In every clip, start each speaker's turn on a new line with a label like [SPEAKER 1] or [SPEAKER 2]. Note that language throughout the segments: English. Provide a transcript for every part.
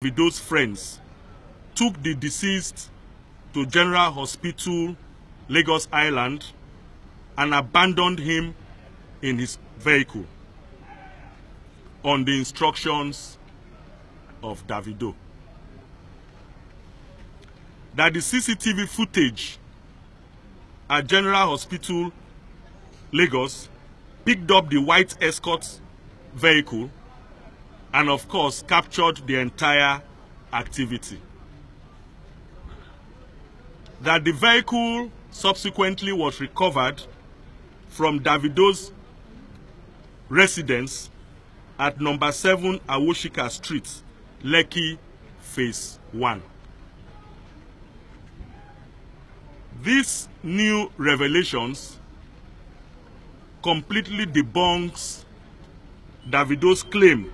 [SPEAKER 1] Davido's friends took the deceased to General Hospital, Lagos Island, and abandoned him in his vehicle on the instructions of Davido. That the CCTV footage at General Hospital, Lagos, picked up the white escort vehicle and, of course, captured the entire activity. That the vehicle subsequently was recovered from Davido's residence at number 7 Awoshika Street, Lekki, Phase 1. These new revelations completely debunks Davido's claim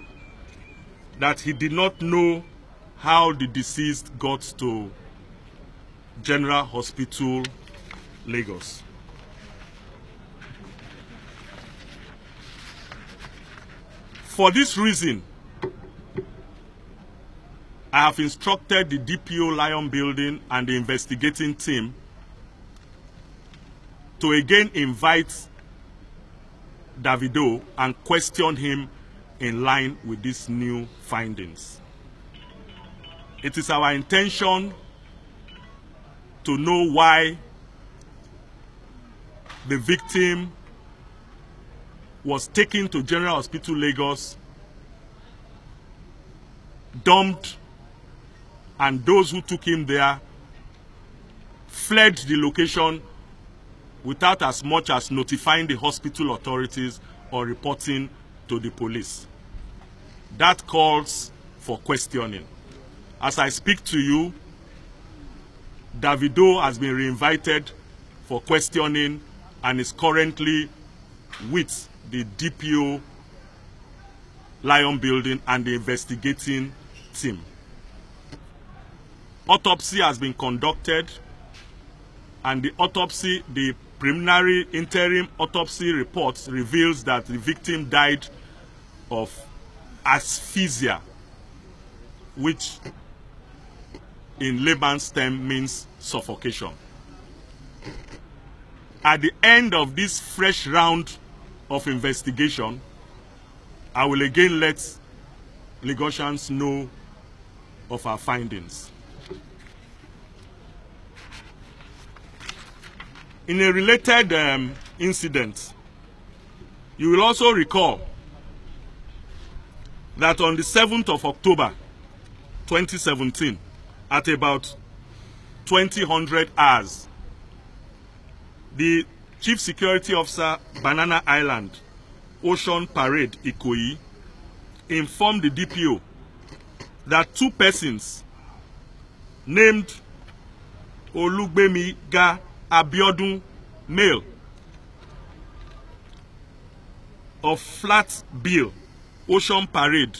[SPEAKER 1] that he did not know how the deceased got to General Hospital, Lagos. For this reason, I have instructed the DPO Lion Building and the investigating team to again invite Davido and question him in line with these new findings. It is our intention to know why the victim was taken to General Hospital, Lagos, dumped, and those who took him there fled the location without as much as notifying the hospital authorities or reporting to the police. That calls for questioning. As I speak to you, Davido has been reinvited for questioning and is currently with the DPO Lion Building and the investigating team. Autopsy has been conducted, and the preliminary interim autopsy report reveals that the victim died of asphyxia, which in layman's term means suffocation. At the end of this fresh round of investigation, I will again let Lagosians know of our findings. In a related incident, you will also recall that on the 7th of October 2017, at about 2000 hours, the Chief Security Officer, Banana Island, Ocean Parade, Ikoyi, informed the DPO that 2 persons named Olugbemiga Abiodun, male, of Flat Bill, Ocean Parade,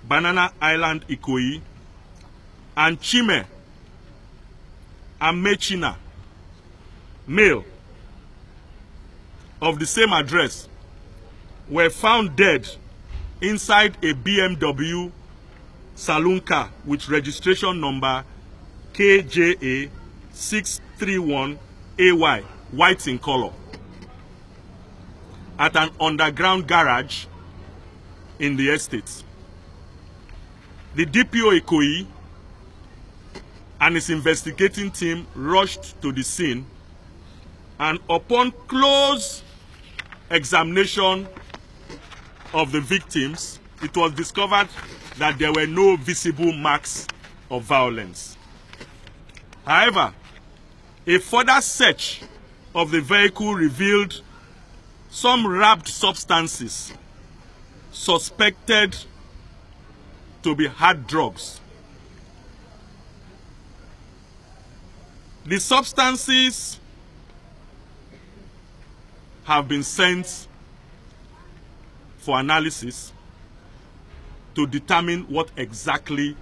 [SPEAKER 1] Banana Island, Ikoyi, and Chime Amechina, male, of the same address, were found dead inside a BMW saloon car with registration number KJA 631AY, white in color, at an underground garage in the estate. The DPO Ikoyi and his investigating team rushed to the scene, and upon close examination of the victims, it was discovered that there were no visible marks of violence. However, a further search of the vehicle revealed some wrapped substances suspected to be hard drugs. The substances have been sent for analysis to determine what exactly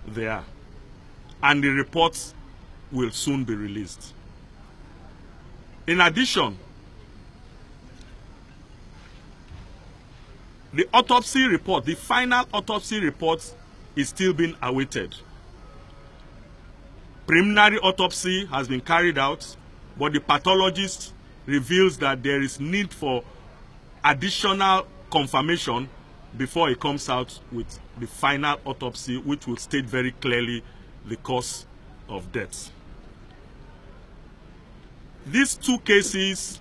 [SPEAKER 1] they are, and the reports will soon be released. In addition, the autopsy report, the final autopsy report, is still being awaited. Preliminary autopsy has been carried out, but the pathologist reveals that there is need for additional confirmation before he comes out with the final autopsy, which will state very clearly the cause of death. These two cases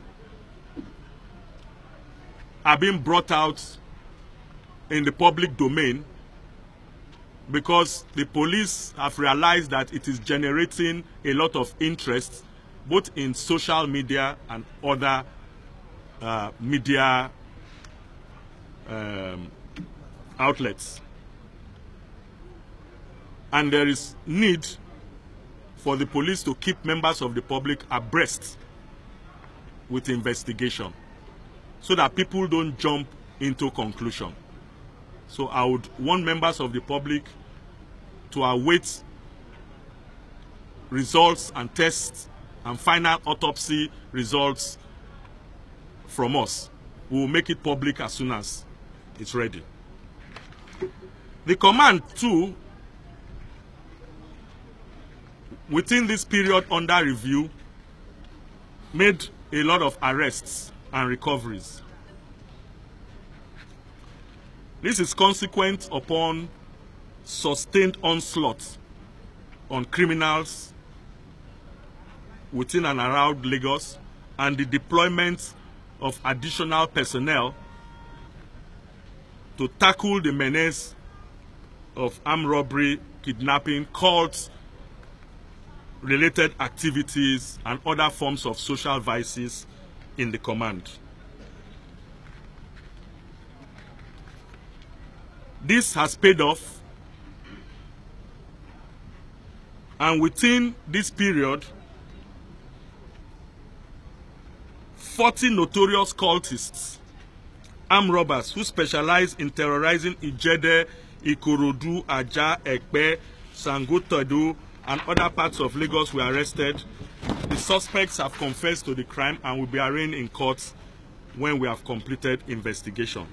[SPEAKER 1] are being brought out in the public domain because the police have realized that it is generating a lot of interest both in social media and other media outlets. And there is need for the police to keep members of the public abreast with investigation so that people don't jump into conclusion. So I would want members of the public to await results and tests and final autopsy results from us. We will make it public as soon as it's ready. The command too, within this period under review, made a lot of arrests and recoveries. This is consequent upon sustained onslaught on criminals within and around Lagos and the deployment of additional personnel to tackle the menace of armed robbery, kidnapping, cults, related activities, and other forms of social vices in the command. This has paid off, and within this period, 40 notorious cultists, armed robbers who specialize in terrorizing Ijede, Ikorodu, Aja, Ekpe, Sangotedo, and other parts of Lagos were arrested. The suspects have confessed to the crime and will be arraigned in court when we have completed investigation.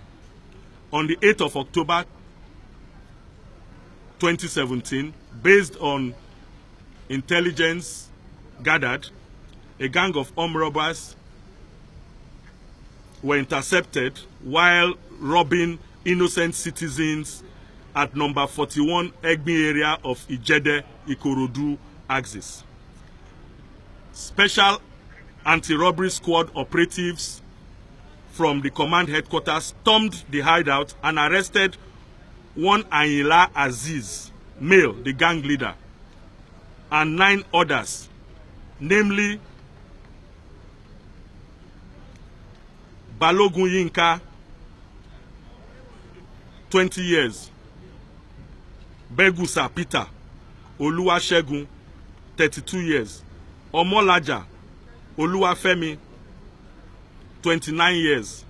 [SPEAKER 1] On the 8th of October 2017, based on intelligence gathered, a gang of armed robbers were intercepted while robbing innocent citizens at number 41 Egbe area of Ijede, Ikorodu axis. Special anti-robbery squad operatives from the command headquarters stormed the hideout and arrested one Ayinla Aziz, male, the gang leader, and 9 others, namely Balogun Yinka, 20 years, Begusa Peter, Oluwasegun, 32 years, Omolaja, Oluwafemi, 29 years,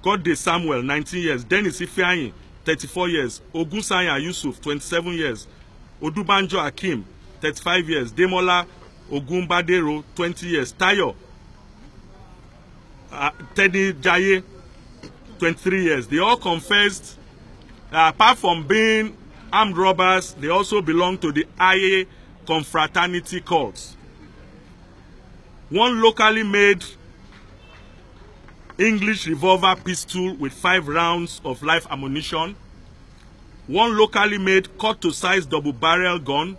[SPEAKER 1] Godde Samuel, 19 years, Dennis Ifeanyi, 34 years, Ogunsanya Yusuf, 27 years, Odubanjo Akim, 35 years, Demola Ogunbadero, 20 years, Tayo Teddy Jaye, 23 years. They all confessed, apart from being armed robbers, they also belong to the Aye confraternity cults. One locally made English revolver pistol with 5 rounds of live ammunition, one locally made cut-to-size double-barrel gun,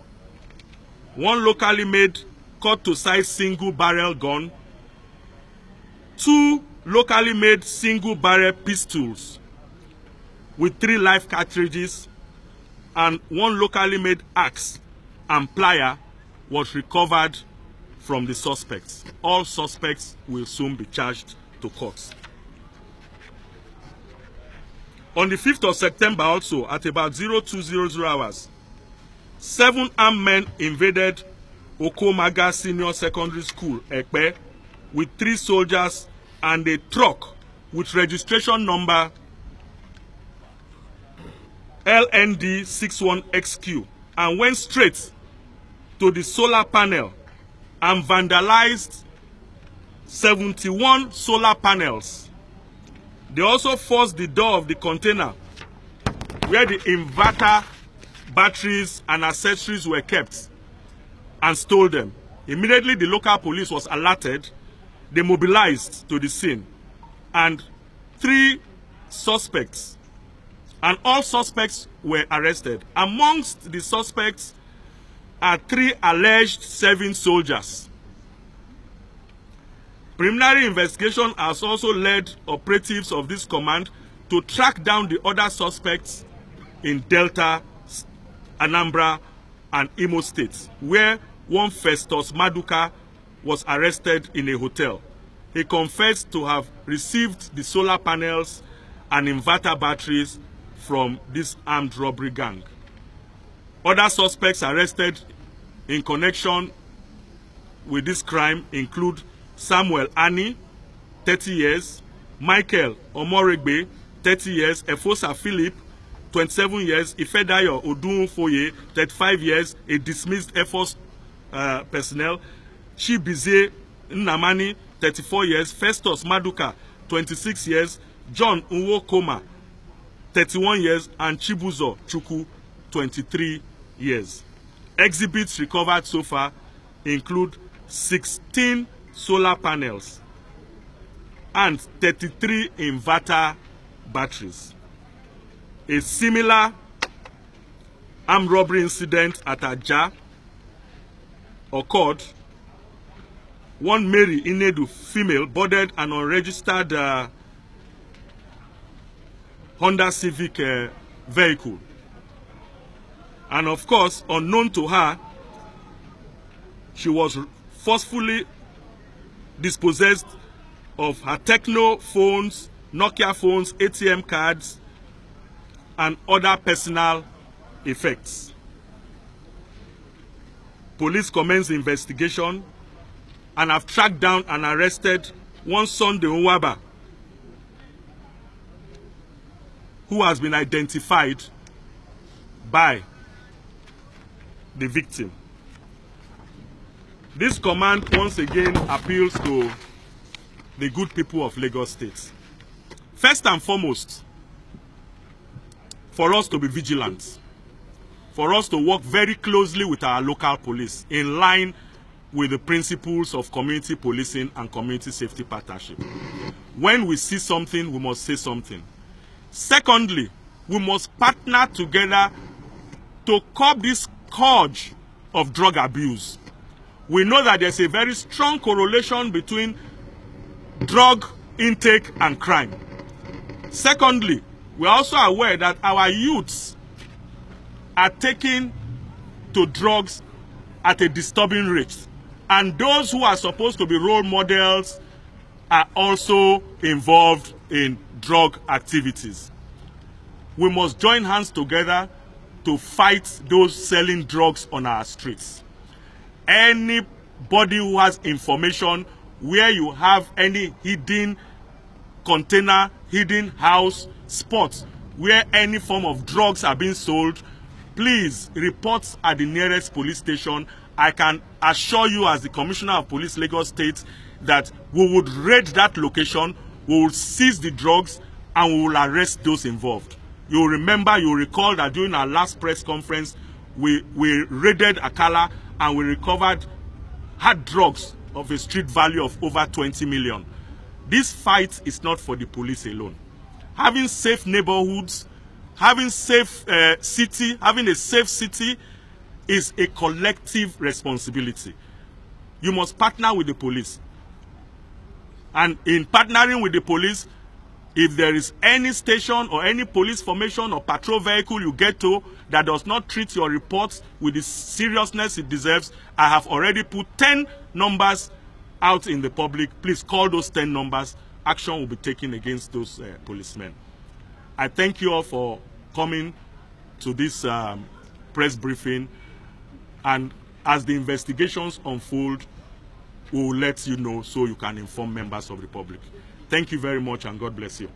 [SPEAKER 1] one locally made cut-to-size single-barrel gun, 2 locally made single-barrel pistols with 3 live cartridges, and 1 locally made axe and plier was recovered from the suspects. All suspects will soon be charged to court. On the 5th of September also, at about 0200 hours, 7 armed men invaded Okomaga Senior Secondary School, Ekpe, with 3 soldiers and a truck with registration number LND61XQ, and went straight to the solar panel and vandalized 71 solar panels. They also forced the door of the container where the inverter batteries and accessories were kept, and stole them. Immediately, the local police was alerted. They mobilized to the scene, and 3 suspects, and all suspects were arrested. Amongst the suspects are 3 alleged serving soldiers. Preliminary investigation has also led operatives of this command to track down the other suspects in Delta, Anambra, and Imo states, where one Festus Maduka was arrested in a hotel. He confessed to have received the solar panels and inverter batteries from this armed robbery gang. Other suspects arrested in connection with this crime include Samuel Ani, 30 years, Michael Omoregbe, 30 years, Efosa Philip, 27 years, Ifedayo Odunfoye, 35 years, a dismissed Air Force personnel, Chibize Nnamani, 34 years, Festus Maduka, 26 years, John Nwokoma, 31 years, and Chibuzo Chukwu, 23 years. Exhibits recovered so far include 16 solar panels and 33 inverter batteries. A similar armed robbery incident at Ajah occurred. One Mary Inedu, female, boarded an unregistered Honda Civic vehicle. And of course, unknown to her, she was forcefully dispossessed of her Techno phones, Nokia phones, ATM cards, and other personal effects. Police commenced the investigation and have tracked down and arrested one Sunday Nwaba, who has been identified by the victim. This command once again appeals to the good people of Lagos State. First and foremost, for us to be vigilant, for us to work very closely with our local police in line with the principles of community policing and community safety partnership. When we see something, we must say something. Secondly, we must partner together to curb this scourge of drug abuse. We know that there's a very strong correlation between drug intake and crime. Secondly, we are also aware that our youths are taking to drugs at a disturbing rate. And those who are supposed to be role models are also involved in drug activities. We must join hands together to fight those selling drugs on our streets. Anybody who has information where you have any hidden container, hidden house, spots where any form of drugs are being sold, please report at the nearest police station. I can assure you as the Commissioner of Police Lagos State that we would raid that location, we will seize the drugs, and we will arrest those involved. You will remember, you will recall that during our last press conference, we raided Akala and we recovered hard drugs of a street value of over 20 million. This fight is not for the police alone. Having safe neighborhoods, having safe having a safe city is a collective responsibility. You must partner with the police. And in partnering with the police, if there is any station or any police formation or patrol vehicle you get to that does not treat your reports with the seriousness it deserves, I have already put 10 numbers out in the public. Please call those 10 numbers. Action will be taken against those policemen. I thank you all for coming to this press briefing. And as the investigations unfold, we will let you know so you can inform members of the public. Thank you very much, and God bless you.